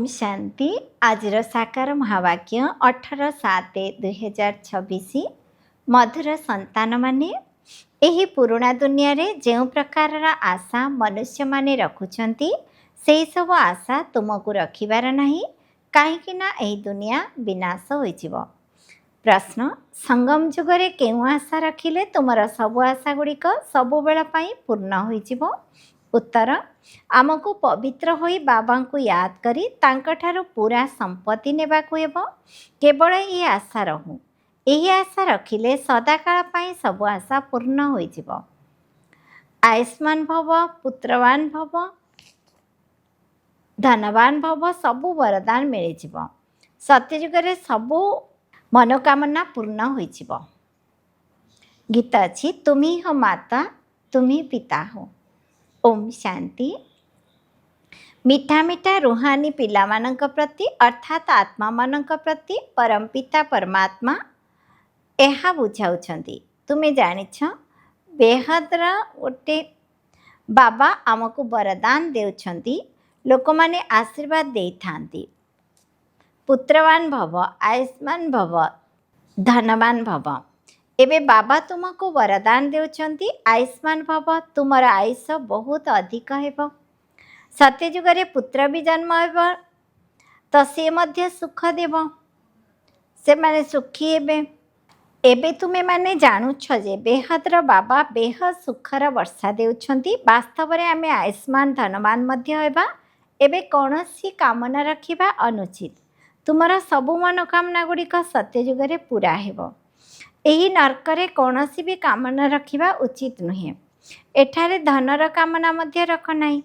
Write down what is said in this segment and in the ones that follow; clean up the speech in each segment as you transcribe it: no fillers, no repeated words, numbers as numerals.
शांति आज साकार महावाक्य 18/7/2026 मधुर संतान माने एही पुराणा दुनिया रे जो प्रकार आशा मनुष्य माने रखुछंती से सब आशा तुमको रखिबार नहीं कहीं एही दुनिया विनाश होइजिवो। प्रश्न संगम जुगरे केउ आशा रखिले तुमर सब आशा गुड़िक सबु बेला पई पूर्ण होइजिवो। उत्तर आमको पवित्र होई बाबा को याद करी तांकठारु पूरा संपत्ति नेबाकु हेबो। केवल ये आशा रहू यही आशा रखिले सदाकाल पाई सब आशा पूर्ण होइजिवो। आयुष्मान भव, पुत्रवान भव, धनवान भव, सबु वरदान मिलिजिवो। सत्ययुगरे सबु मनोकामना पूर्ण होइजिवो। गीत अछि तुम्ही हो माता तुम्ही पिता हो। ओम शांति। मीठा मीठा रूहानी पिलामानंक प्रति अर्थात आत्मा मानंक प्रति परमपिता परमात्मा एहा बुझाउछंती। तुमे जानिछ बेहदर गोटे बाबा आमको वरदान देउछंती, लोक माने आशीर्वाद देइथांती। पुत्रवान भव, आयुष्मान भव, धनवान भव। एबे बाबा तुमको वरदान देउछंती आयुष्मान भव, तुमर आयुष बहुत अधिक हेबो। सत्ययुगरे पुत्र भी जन्म हेबो तो से मध्य सुख देव, से माने सुखी हेबे। एबे तुमे माने जानुछ जे बेहदर बाबा बेहद सुखर वर्षा देउछंती। वास्तव रे आमे आयुष्मान धनवान मध्य हेबा। एबे कौनसी कामना रखिबा अनुचित। तुमर सबु मनोकामना गुड़िक सत्ययुगरे पूरा हेबो। एही नरकरे कौनसी भी कामना रखिबा उचित नुहे। एठारे धनर कामना मध्य रख नाही।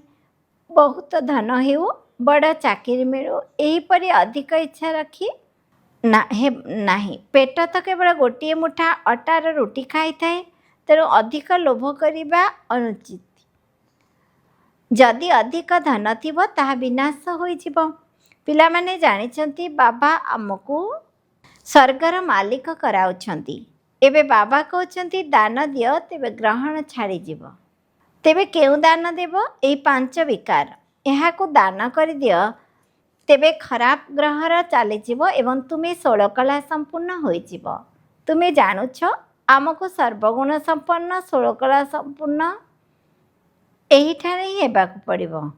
बहुत धन हेउ, बड़ चाकरी मिलू, एहीपरि अधिक इच्छा रखी नाही। पेट तो केवल गोटे मुठा अटार रुटी खाई थाए, तेणु अधिक लोभ करिबा अनुचित। जदि अधिक धन थिबो ताहा विनाश होइजिबो। पिलामाने जानिछंती बाबा आमको स्वर्गर मालिक कराउछंती। एबे बाबा कहउछंती दान दियो तेबे ग्रहण छाड़ी जीवो। तेबे केउ दान देव? एई पांच विकार एहाकु दान करि दियो तेबे खराब ग्रहर चलीजीव एवं तुम्हें 16 कला संपूर्ण होइजिव। तुमे जानुछ आमको सर्वगुण संपन्न 16 कला संपूर्ण एहिठारे ही हेबाकु पड़िबो।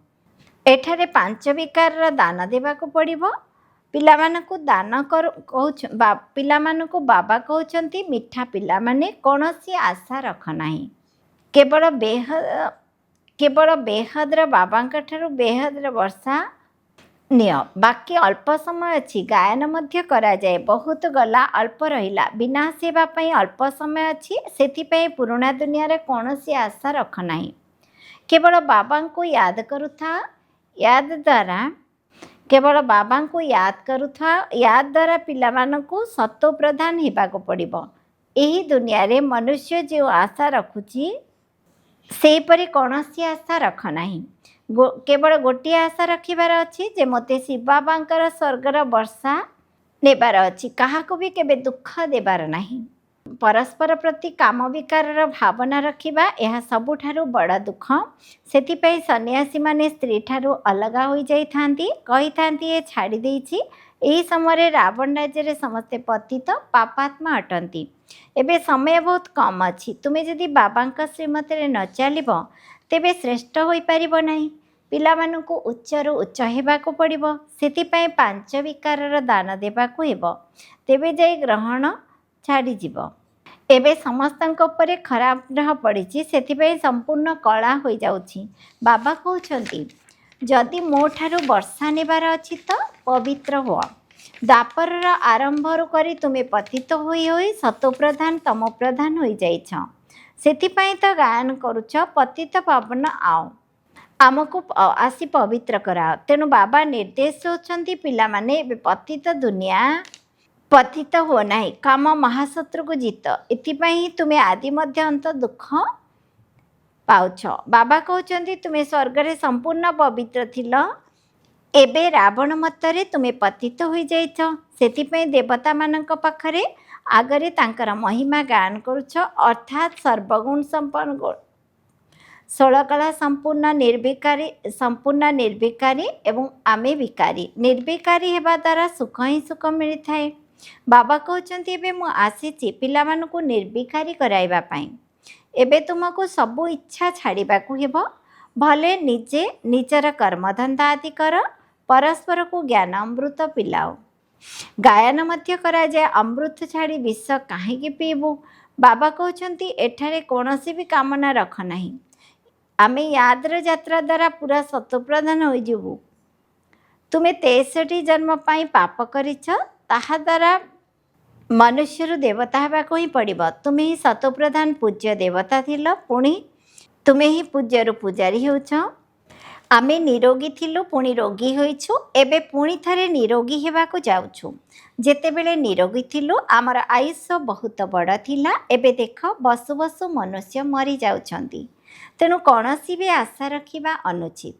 एठारे पांच विकार दान देबाकु पड़िबो। पिलामानकु दान पिलामानकु बाबा कहउछंती मिठा पिलामाने कौनसी आशा रख नाही। केवल बेहदर बाबांक ठारू बेहदर वर्षा नियो। बाकी अल्प समय अच्छी गायन मध्य करा जाए। बहुत गला अल्प रहिला विनाश हेबा पई अल्प समय अच्छी, सेथिपई पुराणा दुनिया रे कौनसी आशा रख नाही। केवल बाबा को याद करुथा। याद द्वारा केवल बाबा को याद करुथा। याद द्वारा पिलामानकु सत्व प्रधान हेबाको पड़िबो। एही दुनिया रे मनुष्य जो आशा रखुची सेपरि कौनसी आशा रख नाही। केवल गोटे आशा रखिबार अच्छी जे मते शिव बाबांकर स्वर्गर वर्षा नेबार अच्छी। काहाको भी केबे दुख देबार नाही। परस्पर प्रति काम विकार भावना रखिबा यह सबुठारु बड़ दुख। सेथिपई सन्यासी माने स्त्री ठारु अलगा होई जाइथांती, कहिथांती ए छाड़ी देइछि। एही समय रावण राज्य रे समस्ते पतित पापात्मा अटंती। एबे समय बहुत कम अच्छी। तुमे जदि बाबांक श्रीमत रे न चलिबो तेबे श्रेष्ठ होई परिबो नाही। पिलामानकु उच्चरु उच्च हेबाकु पड़िबो। सेथिपई पांच विकारर दान देबाकु हेबो। तेबे जाई ग्रहण छाड़ी जीवो। एबे समस्तंक उपरे खराब ग्रह पड़िछि, सेथिपई संपूर्ण कला होई जाउछि। बाबा कहउछंती जदि मो ठारू वर्षा नेबार अछि तो पवित्र हो। द्वापरर आरंभरु करी तुमे पतित होई होई सतो प्रधान तमो प्रधान होई जाइछ। सेथिपई तो गायन करुछ पतित पावन आओ आमको आसी पवित्र कराओ। तेणु बाबा निर्देश होछंती पिलामाने एबे पतित दुनिया पतित हो नाही। काम महाशत्रु को जीत। एथिपई तुमे आदि मध्य अंत दुख पाउछ। बाबा कहउछंती तुमे स्वर्ग रे संपूर्ण पवित्र थिल, एबे रावण मतरे तुमे पतित होई जाइछ। सेथिपई देवता मानक पाखरे आगरे तांकर महिमा गान करुछ, अर्थात सर्वगुण संपन्न ଷୋଳକଳା ସମ୍ପୂର୍ଣ୍ଣ ନିର୍ବିକାରୀ ଏବଂ ଆମେ ବିକାରୀ। ନିର୍ବିକାରୀ ହେବା ଦ୍ୱାରା ସୁଖ ହିଁ ସୁଖ ମିଳିଥାଏ। ବାବା କହୁଛନ୍ତି ଏବେ ମୁଁ ଆସିଛି ପିଲାମାନଙ୍କୁ ନିର୍ବିକାରୀ କରାଇବା ପାଇଁ। ଏବେ ତୁମକୁ ସବୁ ଇଚ୍ଛା ଛାଡ଼ିବାକୁ ହେବ। ଭଲେ ନିଜେ ନିଜର କର୍ମଧନ୍ଦା ଆଦି କର, ପରସ୍ପରକୁ ଜ୍ଞାନ ଅମୃତ ପିଲାଅ। ଗାୟନ ମଧ୍ୟ କରାଯାଏ, ଅମୃତ ଛାଡ଼ି ବିଷ କାହିଁକି ପିଇବୁ। ବାବା କହୁଛନ୍ତି ଏଠାରେ କୌଣସି ବି କାମନା ରଖ ନାହିଁ। ଆମେ ୟାଦର ଯାତ୍ରା ଦ୍ୱାରା ପୁରା ଶତପ୍ରଧାନ ହୋଇଯିବୁ। ତୁମେ 63 ଜନ୍ମ ପାଇଁ ପାପ କରିଛ, ତାହା ଦ୍ୱାରା ମନୁଷ୍ୟରୁ ଦେବତା ହେବାକୁ ହିଁ ପଡ଼ିବ। ତୁମେ ହିଁ ଶତପ୍ରଧାନ ପୂଜ୍ୟ ଦେବତା ଥିଲ, ପୁଣି ତୁମେ ହିଁ ପୂଜ୍ୟରୁ ପୂଜାରୀ ହେଉଛ। ଆମେ ନିରୋଗୀ ଥିଲୁ, ପୁଣି ରୋଗୀ ହୋଇଛୁ, ଏବେ ପୁଣି ଥରେ ନିରୋଗୀ ହେବାକୁ ଯାଉଛୁ। ଯେତେବେଳେ ନିରୋଗୀ ଥିଲୁ ଆମର ଆୟୁଷ ବହୁତ ବଡ଼ ଥିଲା, ଏବେ ଦେଖ ବସୁ ବସୁ ମନୁଷ୍ୟ ମରିଯାଉଛନ୍ତି। ତେଣୁ କୌଣସି ବି ଆଶା ରଖିବା ଅନୁଚିତ।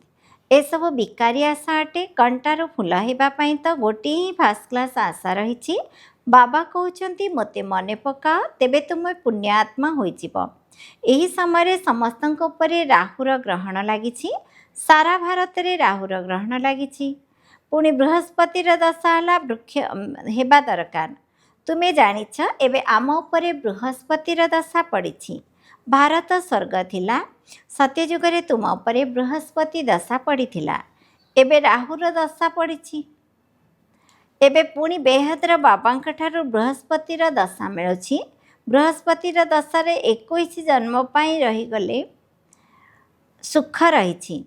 ଏସବୁ ବିକାରୀ ଆଶା ଅଟେ। କଣ୍ଟାରୁ ଫୁଲ ହେବା ପାଇଁ ତ ଗୋଟିଏ ହିଁ ଫାଷ୍ଟ କ୍ଲାସ୍ ଆଶା ରହିଛି। ବାବା କହୁଛନ୍ତି ମୋତେ ମନେ ପକାଅ, ତେବେ ତୁମେ ପୁଣ୍ୟ ଆତ୍ମା ହୋଇଯିବ। ଏହି ସମୟରେ ସମସ୍ତଙ୍କ ଉପରେ ରାହୁର ଗ୍ରହଣ ଲାଗିଛି। ସାରା ଭାରତରେ ରାହୁର ଗ୍ରହଣ ଲାଗିଛି। ପୁଣି ବୃହସ୍ପତିର ଦଶା ହେବା ଦରକାର। ତୁମେ ଜାଣିଛ ଏବେ ଆମ ଉପରେ ବୃହସ୍ପତିର ଦଶା ପଡ଼ିଛି। ଭାରତ ସ୍ୱର୍ଗ ଥିଲା, ସତ୍ୟଯୁଗରେ ତୁମ ଉପରେ ବୃହସ୍ପତି ଦଶା ପଡ଼ିଥିଲା। ଏବେ ରାହୁର ଦଶା ପଡ଼ିଛି। ଏବେ ପୁଣି ବେହଦର ବାବାଙ୍କ ଠାରୁ ବୃହସ୍ପତିର ଦଶା ମିଳୁଛି। ବୃହସ୍ପତିର ଦଶାରେ 21 ଜନ୍ମ ପାଇଁ ରହିଗଲେ ସୁଖ ରହିଛି।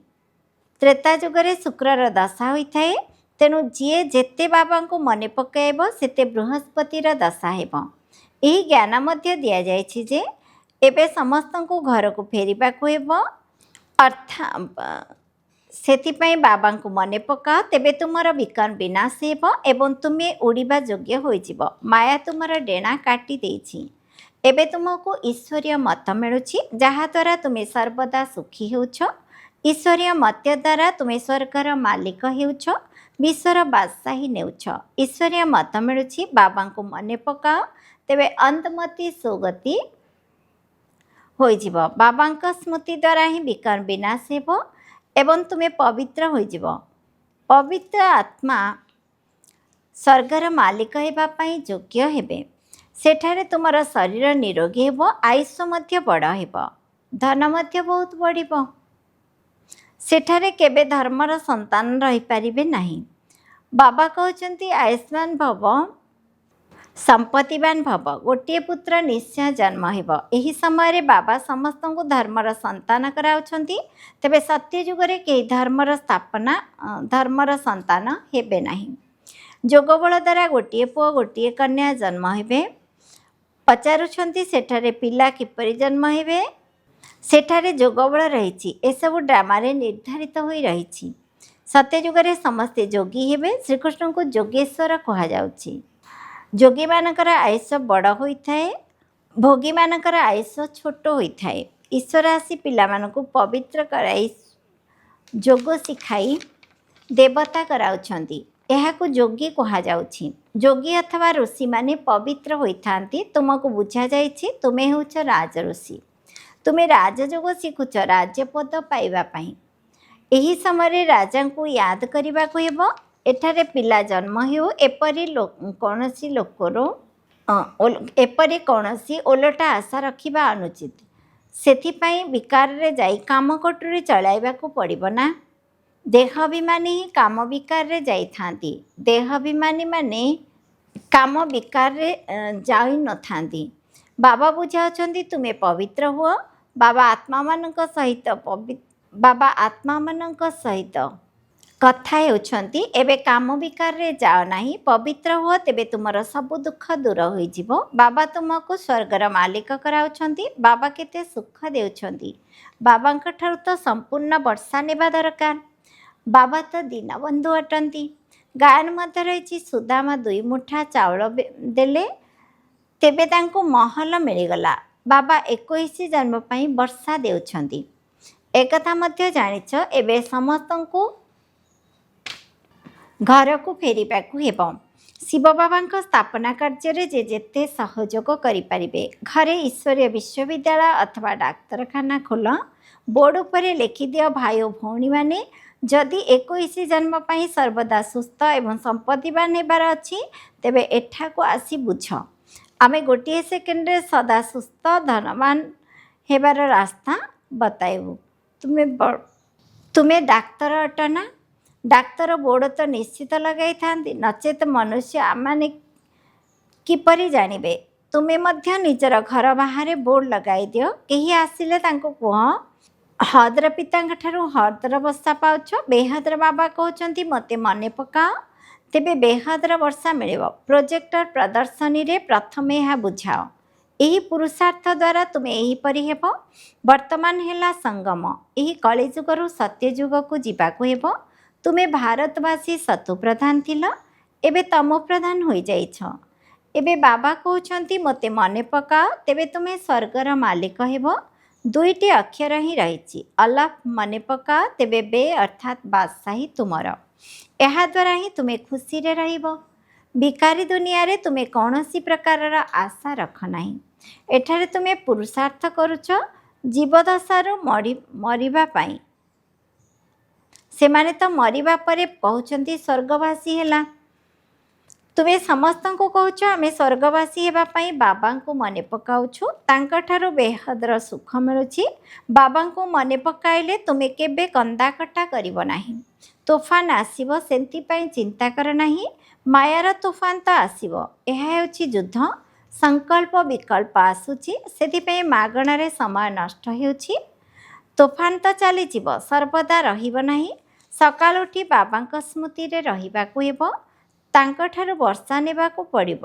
ତ୍ରେତା ଯୁଗରେ ଶୁକ୍ରର ଦଶା ହୋଇଥାଏ। ତେଣୁ ଯିଏ ଯେତେ ବାବାଙ୍କୁ ମନେ ପକାଇବ ସେତେ ବୃହସ୍ପତିର ଦଶା ହେବ। ଏହି ଜ୍ଞାନ ମଧ୍ୟ ଦିଆଯାଇଛି ଯେ ଏବେ ସମସ୍ତଙ୍କୁ ଘରକୁ ଫେରିବାକୁ ହେବ। ସେଥିପାଇଁ ବାବାଙ୍କୁ ମନେ ପକାଅ, ତେବେ ତୁମର ବିନାଶ ହେବ ଏବଂ ତୁମେ ଉଡ଼ିବା ଯୋଗ୍ୟ ହୋଇଯିବ। ମାୟା ତୁମର ଡେଣା କାଟି ଦେଇଛି। ଏବେ ତୁମକୁ ଈଶ୍ୱରୀୟ ମତ ମିଳୁଛି, ଯାହାଦ୍ୱାରା ତୁମେ ସର୍ବଦା ସୁଖୀ ହେଉଛ। ଈଶ୍ୱରୀୟ ମତ ଦ୍ୱାରା ତୁମେ ସ୍ୱର୍ଗର ମାଲିକ ହେଉଛ, ବିଶ୍ୱର ବାଦଶାହୀ ନେଉଛ। ଈଶ୍ୱରୀୟ ମତ ମିଳୁଛି, ବାବାଙ୍କୁ ମନେ ପକାଅ, ତେବେ ଅନ୍ତମତି ସୁଗତି ହୋଇଯିବ। ବାବାଙ୍କ ସ୍ମୃତି ଦ୍ୱାରା ହିଁ ବିନାଶ ହେବ ଏବଂ ତୁମେ ପବିତ୍ର ହୋଇଯିବ। ପବିତ୍ର ଆତ୍ମା ସ୍ୱର୍ଗର ମାଲିକ ହେବା ପାଇଁ ଯୋଗ୍ୟ ହେବେ। ସେଠାରେ ତୁମର ଶରୀର ନିରୋଗୀ ହେବ, ଆୟୁଷ ମଧ୍ୟ ବଡ଼ ହେବ, ଧନ ମଧ୍ୟ ବହୁତ ବଢ଼ିବ। ସେଠାରେ କେବେ ଧର୍ମର ସନ୍ତାନ ରହିପାରିବେ ନାହିଁ। ବାବା କହୁଛନ୍ତି ଆୟୁଷ୍ମାନ ଭବ, ସମ୍ପତ୍ତିବାନ ଭବ। ଗୋଟିଏ ପୁତ୍ର ନିଶ୍ଚୟ ଜନ୍ମ ହେବ। ଏହି ସମୟରେ ବାବା ସମସ୍ତଙ୍କୁ ଧର୍ମର ସନ୍ତାନ କରାଉଛନ୍ତି। ତେବେ ସତ୍ୟ ଯୁଗରେ କେହି ଧର୍ମର ସନ୍ତାନ ହେବେ ନାହିଁ। ଯୋଗବଳ ଦ୍ୱାରା ଗୋଟିଏ ପୁଅ ଗୋଟିଏ କନ୍ୟା ଜନ୍ମ ହେବେ। ପଚାରୁଛନ୍ତି ସେଠାରେ ପିଲା କିପରି ଜନ୍ମ ହେବେ? ସେଠାରେ ଯୋଗବଳ ରହିଛି। ଏସବୁ ଡ୍ରାମାରେ ନିର୍ଦ୍ଧାରିତ ହୋଇ ରହିଛି। ସତ୍ୟଯୁଗରେ ସମସ୍ତେ ଯୋଗୀ ହେବେ। ଶ୍ରୀକୃଷ୍ଣଙ୍କୁ ଯୋଗେଶ୍ୱର କୁହାଯାଉଛି। ଯୋଗୀମାନଙ୍କର ଆୟୁଷ ବଡ଼ ହୋଇଥାଏ, ଭୋଗୀମାନଙ୍କର ଆୟୁଷ ଛୋଟ ହୋଇଥାଏ। ଈଶ୍ୱର ଆସି ପିଲାମାନଙ୍କୁ ପବିତ୍ର କରାଇ ଯୋଗ ଶିଖାଇ ଦେବତା କରାଉଛନ୍ତି। ଏହାକୁ ଯୋଗୀ କୁହାଯାଉଛି। ଯୋଗୀ ଅଥବା ଋଷିମାନେ ପବିତ୍ର ହୋଇଥାନ୍ତି। ତୁମକୁ ବୁଝାଯାଇଛି ତୁମେ ହେଉଛ ରାଜଋଷି। ତୁମେ ରାଜଯୋଗ ଶିଖୁଛ ରାଜ୍ୟପଦ ପାଇବା ପାଇଁ। ଏହି ସମୟରେ ରାଜାଙ୍କୁ ୟାଦ କରିବାକୁ ହେବ। ଏଠାରେ ପିଲା ଜନ୍ମ ହେଉ ଏପରି କୌଣସି ଓଲଟା ଆଶା ରଖିବା ଅନୁଚିତ। ସେଥିପାଇଁ ବିକାରରେ ଯାଇ କାମ କୋଠରୀ ଚଳାଇବାକୁ ପଡ଼ିବ ନା। ଦେହାଭିମାନୀ ହିଁ କାମ ବିକାରରେ ଯାଇଥାନ୍ତି। ଦେହାଭିମାନୀମାନେ କାମ ବିକାରରେ ଯାଇନଥାନ୍ତି। ବାବା ବୁଝାଉଛନ୍ତି ତୁମେ ପବିତ୍ର ହୁଅ। ବାବା ଆତ୍ମାମାନଙ୍କ ସହିତ କଥା ହେଉଛନ୍ତି। ଏବେ କାମ ବିକାରରେ ଯାଅ ନାହିଁ, ପବିତ୍ର ହୁଅ, ତେବେ ତୁମର ସବୁ ଦୁଃଖ ଦୂର ହୋଇଯିବ। ବାବା ତୁମକୁ ସ୍ୱର୍ଗର ମାଲିକ କରାଉଛନ୍ତି। ବାବା କେତେ ସୁଖ ଦେଉଛନ୍ତି। ବାବାଙ୍କ ଠାରୁ ତ ସମ୍ପୂର୍ଣ୍ଣ ବର୍ଷା ନେବା ଦରକାର। ବାବା ତ ଦୀନବନ୍ଧୁ ଅଟନ୍ତି। ଗାୟନ ମଧ୍ୟ ରହିଛି, ସୁଦାମା 2 ମୁଠା ଚାଉଳ ଦେଲେ, ତେବେ ତାଙ୍କୁ ମହଲ ମିଳିଗଲା। ବାବା 21 ଜନ୍ମ ପାଇଁ ବର୍ଷା ଦେଉଛନ୍ତି। ଏକଥା ମଧ୍ୟ ଜାଣିଛ ଏବେ ସମସ୍ତଙ୍କୁ ଘରକୁ ଫେରିବାକୁ ହେବ। ଶିବ ବାବାଙ୍କ ସ୍ଥାପନା କାର୍ଯ୍ୟରେ ଯେ ଯେତେ ସହଯୋଗ କରିପାରିବେ। ଘରେ ଈଶ୍ୱରୀୟ ବିଶ୍ୱବିଦ୍ୟାଳୟ ଅଥବା ଡାକ୍ତରଖାନା ଖୋଲ। ବୋର୍ଡ଼ ଉପରେ ଲେଖିଦିଅ, ଭାଇ ଓ ଭଉଣୀମାନେ, ଯଦି 21 ଜନ୍ମ ପାଇଁ ସର୍ବଦା ସୁସ୍ଥ ଏବଂ ସମ୍ପତ୍ତିବାନ ହେବାର ଅଛି, ତେବେ ଏଠାକୁ ଆସି ବୁଝ। ଆମେ ଗୋଟିଏ ସେକେଣ୍ଡରେ ସଦା ସୁସ୍ଥ ଧନବାନ ହେବାର ରାସ୍ତା ବତାଇବୁ। ତୁମେ ଡାକ୍ତର ଅଟ ନା? ଡାକ୍ତର ବୋର୍ଡ଼ ତ ନିଶ୍ଚିତ ଲଗାଇଥାନ୍ତି, ନଚେତ୍ ମନୁଷ୍ୟ ଆମମାନେ କିପରି ଜାଣିବେ? ତୁମେ ମଧ୍ୟ ନିଜର ଘର ବାହାରେ ବୋର୍ଡ଼ ଲଗାଇ ଦିଅ। କେହି ଆସିଲେ ତାଙ୍କୁ କୁହ, ହଦ୍ର ପିତାଙ୍କଠାରୁ ହଦ୍ର ବର୍ଷା ପାଉଛ। ବେହଦ୍ର ବାବା କହୁଛନ୍ତି, ମୋତେ ମନେ ପକାଅ, ତେବେ ବେହଦ୍ର ବର୍ଷା ମିଳିବ। ପ୍ରୋଜେକ୍ଟର ପ୍ରଦର୍ଶନୀରେ ପ୍ରଥମେ ଏହା ବୁଝାଅ। ଏହି ପୁରୁଷାର୍ଥ ଦ୍ୱାରା ତୁମେ ଏହିପରି ହେବ। ବର୍ତ୍ତମାନ ହେଲା ସଙ୍ଗମ। ଏହି କଳିଯୁଗରୁ ସତ୍ୟଯୁଗକୁ ଯିବାକୁ ହେବ। ତୁମେ ଭାରତବାସୀ ଶତୁପ୍ରଧାନ ଥିଲ, ଏବେ ତମୋପ୍ରଧାନ ହୋଇଯାଇଛ। ଏବେ ବାବା କହୁଛନ୍ତି, ମୋତେ ମନେ ପକାଅ, ତେବେ ତୁମେ ସ୍ୱର୍ଗର ମାଲିକ ହେବ। ଦୁଇଟି ଅକ୍ଷର ହିଁ ରହିଛି, ଅଲଫ। ମନେ ପକାଅ, ତେବେ ବେ ଅର୍ଥାତ୍ ବାଦଶାହୀ ତୁମର। ଏହାଦ୍ୱାରା ହିଁ ତୁମେ ଖୁସିରେ ରହିବ। ଭିକାରୀ ଦୁନିଆରେ ତୁମେ କୌଣସି ପ୍ରକାରର ଆଶା ରଖ ନାହିଁ। ଏଠାରେ ତୁମେ ପୁରୁଷାର୍ଥ କରୁଛ ଜୀବଦଶାରୁ ମରିବା ପାଇଁ। ସେମାନେ ତ ମରିବା ପରେ କହୁଛନ୍ତି ସ୍ୱର୍ଗବାସୀ ହେଲା। ତୁମେ ସମସ୍ତଙ୍କୁ କହୁଛ ଆମେ ସ୍ୱର୍ଗବାସୀ ହେବା ପାଇଁ ବାବାଙ୍କୁ ମନେ ପକାଉଛୁ। ତାଙ୍କଠାରୁ ବେହଦର ସୁଖ ମିଳୁଛି। ବାବାଙ୍କୁ ମନେ ପକାଇଲେ ତୁମେ କେବେ କନ୍ଦାକଟା କରିବ ନାହିଁ। ତୋଫାନ ଆସିବ, ସେଥିପାଇଁ ଚିନ୍ତା କର ନାହିଁ। ମାୟାର ତୋଫାନ ତ ଆସିବ। ଏହା ହେଉଛି ଯୁଦ୍ଧ। ସଂକଳ୍ପ ବିକଳ୍ପ ଆସୁଛି, ସେଥିପାଇଁ ମାଗଣାରେ ସମୟ ନଷ୍ଟ ହେଉଛି। ତୋଫାନ ତ ଚାଲିଯିବ, ସର୍ବଦା ରହିବ ନାହିଁ। ସକାଳୁ ଉଠି ବାବାଙ୍କ ସ୍ମୃତିରେ ରହିବାକୁ ହେବ। ତାଙ୍କଠାରୁ ବର୍ଷା ନେବାକୁ ପଡ଼ିବ।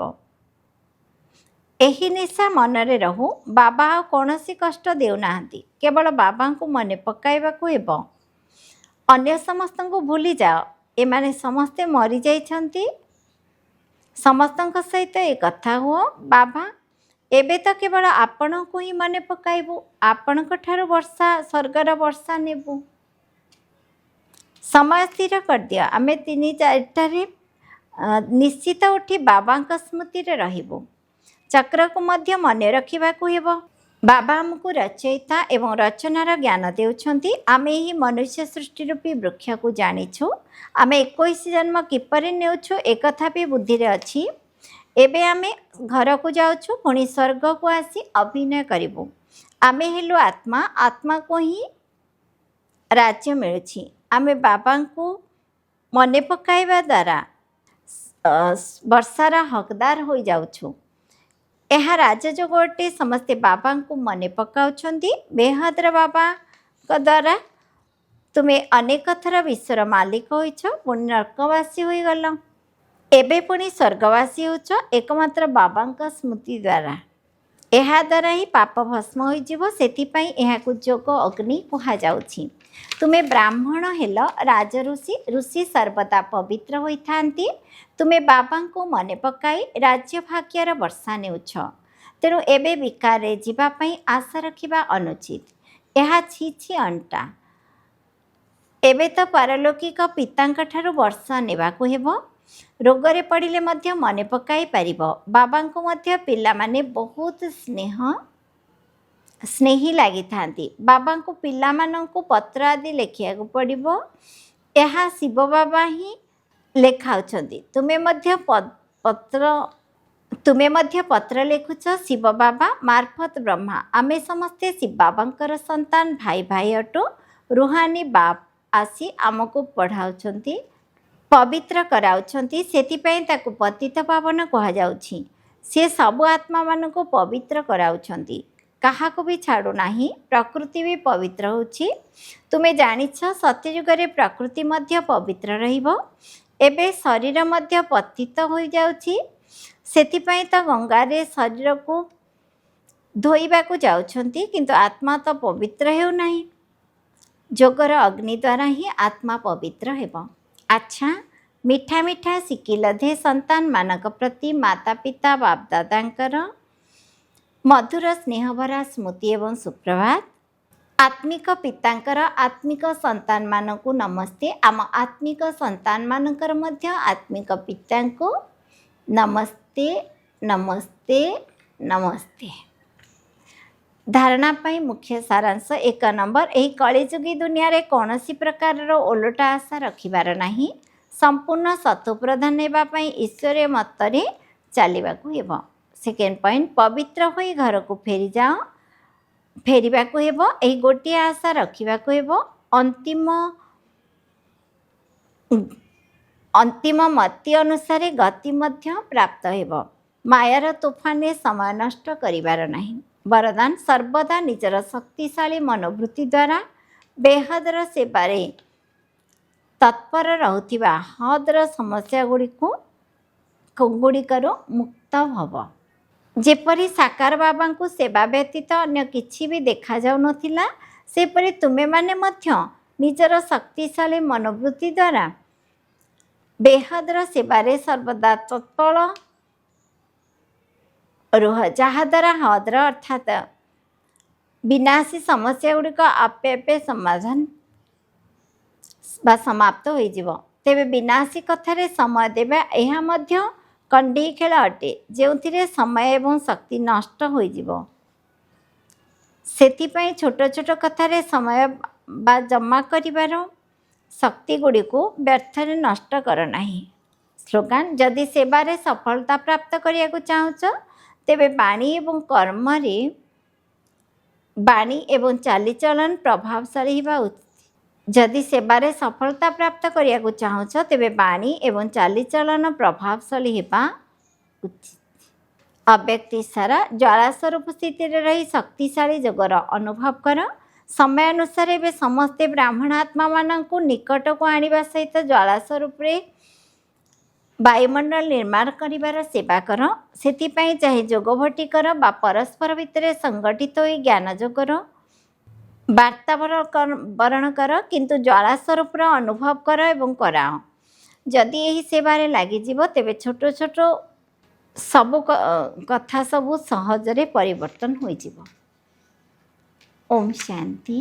ଏହି ନିଶା ମନରେ ରହୁ। ବାବା ଆଉ କୌଣସି କଷ୍ଟ ଦେଉନାହାନ୍ତି, କେବଳ ବାବାଙ୍କୁ ମନେ ପକାଇବାକୁ ହେବ। ଅନ୍ୟ ସମସ୍ତଙ୍କୁ ଭୁଲିଯାଅ, ଏମାନେ ସମସ୍ତେ ମରିଯାଇଛନ୍ତି। ସମସ୍ତଙ୍କ ସହିତ ଏ କଥା ହୁଅ, ବାବା, ଏବେ ତ କେବଳ ଆପଣଙ୍କୁ ହିଁ ମନେ ପକାଇବୁ। ଆପଣଙ୍କ ଠାରୁ ସ୍ୱର୍ଗର ବର୍ଷା ନେବୁ। ସମୟ ସ୍ଥିର କରିଦିଅ। ଆମେ 3-4ଟାରେ ନିଶ୍ଚିତ ଉଠି ବାବାଙ୍କ ସ୍ମୃତିରେ ରହିବୁ। ଚକ୍ରକୁ ମଧ୍ୟ ମନେ ରଖିବାକୁ ହେବ। ବାବା ଆମକୁ ରଚୟିତା ଏବଂ ରଚନାର ଜ୍ଞାନ ଦେଉଛନ୍ତି। ଆମେ ଏହି ମନୁଷ୍ୟ ସୃଷ୍ଟି ରୂପୀ ବୃକ୍ଷକୁ ଜାଣିଛୁ। ଆମେ 21 ଜନ୍ମ କିପରି ନେଉଛୁ ଏକଥା ବି ବୁଦ୍ଧିରେ ଅଛି। ଏବେ ଆମେ ଘରକୁ ଯାଉଛୁ, ପୁଣି ସ୍ୱର୍ଗକୁ ଆସି ଅଭିନୟ କରିବୁ। ଆମେ ହେଲୁ ଆତ୍ମା, ଆତ୍ମାକୁ ହିଁ ରାଜ୍ୟ ମିଳୁଛି। ଆମେ ବାବାଙ୍କୁ ମନେ ପକାଇବା ଦ୍ୱାରା ବର୍ଷାର ହକଦାର ହୋଇଯାଉଛୁ। ଏହା ରାଜଯୋଗ ଅଟେ। ସମସ୍ତେ ବାବାଙ୍କୁ ମନେ ପକାଉଛନ୍ତି। ବେହଦ୍ର ବାବାଙ୍କ ଦ୍ୱାରା ତୁମେ ଅନେକ ଥର ବିଶ୍ୱର ମାଲିକ ହୋଇଛ, ପୁଣି ନର୍କବାସୀ ହୋଇଗଲ। ଏବେ ପୁଣି ସ୍ୱର୍ଗବାସୀ ହେଉଛ ଏକମାତ୍ର ବାବାଙ୍କ ସ୍ମୃତି ଦ୍ୱାରା। ଏହାଦ୍ୱାରା ହିଁ ପାପ ଭସ୍ମ ହୋଇଯିବ। ସେଥିପାଇଁ ଏହାକୁ ଯୋଗ ଅଗ୍ନି କୁହାଯାଉଛି। ତୁମେ ବ୍ରାହ୍ମଣ ହେଲ, ରାଜଋଷି। ଋଷି ସର୍ବଦା ପବିତ୍ର ହୋଇଥାନ୍ତି। ତୁମେ ବାବାଙ୍କୁ ମନେ ପକାଇ ରାଜ୍ୟ ଭାଗ୍ୟର ବର୍ଷା ନେଉଛ। ତେଣୁ ଏବେ ବିକାରରେ ଯିବା ପାଇଁ ଆଶା ରଖିବା ଅନୁଚିତ। ଏହା ଛି ଅଣ୍ଟା। ଏବେ ତ ପାରଲୌକିକ ପିତାଙ୍କଠାରୁ ବର୍ଷା ନେବାକୁ ହେବ। ରୋଗରେ ପଡ଼ିଲେ ମଧ୍ୟ ମନେ ପକାଇ ପାରିବ। ବାବାଙ୍କୁ ମଧ୍ୟ ପିଲାମାନେ ବହୁତ ସ୍ନେହୀ ଲାଗିଥାନ୍ତି। ବାବାଙ୍କୁ ପିଲାମାନଙ୍କୁ ପତ୍ର ଆଦି ଲେଖିବାକୁ ପଡ଼ିବ। ଏହା ଶିବ ବାବା ହିଁ ଲେଖାଉଛନ୍ତି। ତୁମେ ମଧ୍ୟ ପତ୍ର ଲେଖୁଛ ଶିବ ବାବା ମାର୍ଫତ ବ୍ରହ୍ମା। ଆମେ ସମସ୍ତେ ଶିବ ବାବାଙ୍କର ସନ୍ତାନ, ଭାଇ ଅଟୁ। ରୁହାନୀ ବାପ ଆସି ଆମକୁ ପଢ଼ାଉଛନ୍ତି, ପବିତ୍ର କରାଉଛନ୍ତି। ସେଥିପାଇଁ ତାକୁ ପତିତ ପାବନ କୁହାଯାଉଛି। ସେ ସବୁ ଆତ୍ମାମାନଙ୍କୁ ପବିତ୍ର କରାଉଛନ୍ତି, କାହାକୁ ବି ଛାଡ଼ୁନାହିଁ। ପ୍ରକୃତି ବି ପବିତ୍ର ହେଉଛି। ତୁମେ ଜାଣିଛ ସତ୍ୟଯୁଗରେ ପ୍ରକୃତି ମଧ୍ୟ ପବିତ୍ର ରହିବ। ଏବେ ଶରୀର ମଧ୍ୟ ପତିତ ହୋଇଯାଉଛି। ସେଥିପାଇଁ ତ ଗଙ୍ଗାରେ ଶରୀରକୁ ଧୋଇବାକୁ ଯାଉଛନ୍ତି, କିନ୍ତୁ ଆତ୍ମା ତ ପବିତ୍ର ହେଉନାହିଁ। ଯୋଗର ଅଗ୍ନି ଦ୍ୱାରା ହିଁ ଆତ୍ମା ପବିତ୍ର ହେବ। ଆଚ୍ଛା, ମିଠା ଶିଖିଲ ଧେ ସନ୍ତାନମାନଙ୍କ ପ୍ରତି ମାତା ପିତା ବାପଦାଦାଙ୍କର ମଧୁର ସ୍ନେହଭରା ସ୍ମୃତି ଏବଂ ସୁପ୍ରଭାତ। ଆତ୍ମିକ ପିତାଙ୍କର ଆତ୍ମିକ ସନ୍ତାନମାନଙ୍କୁ ନମସ୍ତେ। ଆମ ଆତ୍ମିକ ସନ୍ତାନମାନଙ୍କର ମଧ୍ୟ ଆତ୍ମିକ ପିତାଙ୍କୁ नमस्ते नमस्ते नमस्ते। धारणा पाई मुख्य सारांश 1 नंबर, एही कलिजुगी दुनिया रे कौनसी प्रकार ओलटा आशा रखिबार नाही। संपूर्ण सत्व प्रधान हेबा पाई ईश्वरीय मतरे चलिबाकू हेबो। सेकेंड पॉइंट, पवित्र होई घर को फेरी जाओ, फेरिबाकू हेबो। एही गोटिए आशा रखिबाकू हेबो। अंतिम मति अनुसार गति मध्य प्राप्त हेबो। मायार तोफान समय नष्ट करिबार नाही। वरदान, सर्वदा निजर शक्तिशाली मनोवृत्ति द्वारा बेहदर सेवारे तत्पर रहुथिबा हदर समस्या गुड़िकर मुक्त भव। जेपरी साकार बाबा को सेवा व्यतीत अन्य किछि भी देखा जाउ नथिला, सेपरी तुमे माने मध्य निजर शक्तिशाली मनोवृत्ति द्वारा बेहदर सेवारे सर्वदा तत्पर रुह, जहाद्वारा हदर अर्थात विनाशी समस्या गुड़िक आपे आपे समाधान बा समाप्त हो जीव। तेबे विनाशी कथारे समय देवा यह मध्य कंडी खेल अटे, जो समय एवं शक्ति नष्ट हो जीव। सेतिपई छोट छोट कथारे समय बा जमा करिबार शक्ति गुड़ी को व्यर्थरे नष्ट कर नाही। स्लोगान, जदि सेवारे सफलता प्राप्त करिया को चाहुच, तेबे बाणी एवं कर्म रे बाणी एवं चालीचलन प्रभावशाली होगा उचित। जदि सेवारे सफलता प्राप्त करिया को चाहुच, तेबे बाणी एवं चालीचलन प्रभावशाली होगा उचित। अव्यक्त इशारा, ज्वाला स्वरूप स्थिति रही शक्तिशाली जोगर अनुभव कर। समय अनुसार ए समस्ते ब्राह्मणात्मा मानू निकट को आनिबा सहित ज्वाला स्वरूप वायुमंडल निर्माण करिबार सेवा कर। सेतिपई चाहे जोगभट्टी कर बा परस्पर भितर संगठित होई ज्ञान जोगर वार्तावरण कर, किंतु ज्वाला स्वरूप अनुभव कर एवं कराओ। जदि यही सेवारे लागिजिब, तेबे छोट छोट सबु कथा सबु सहजरे परिवर्तन होइजिब। ओम शांति।